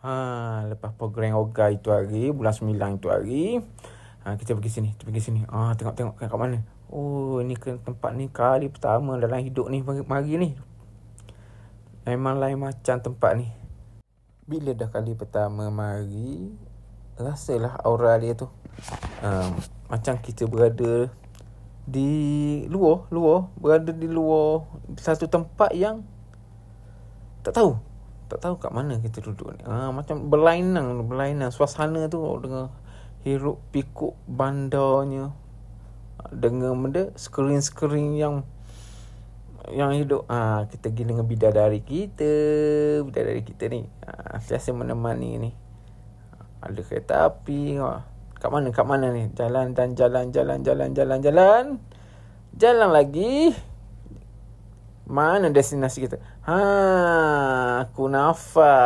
Lepas program yoga itu hari, bulan 9 itu hari, kita pergi sini. Tengok kat mana. Oh, ni ke tempat ni kali pertama dalam hidup ni mari ni. Memang lain macam tempat ni. Bila dah kali pertama mari, rasalah aura dia tu. Macam kita berada di luar, berada di luar satu tempat yang tak tahu kat mana kita duduk ni. Macam berlainan suasana tu dengan hiruk pikuk bandarnya, dengan benda skrin yang hidup. Kita pergi dengan bidadari kita ni, sentiasa menemani ni. Ada kereta api. Kat mana ni? Jalan lagi. Mana destinasi kita? Kunafa,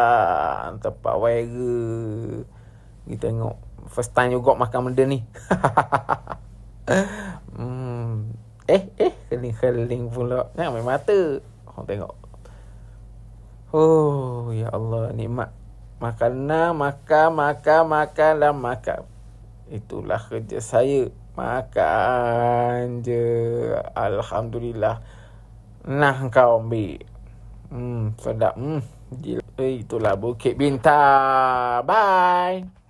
tempat viral. Kita tengok first time juga makan benda ni. Keling pula. Jangan main mata. Tengok. Oh, ya Allah, nikmat. Makan. Itulah kerja saya. Makan je. Alhamdulillah. Nah, kau ambil. Sedap. Gila. Itulah Bukit Bintang. Bye.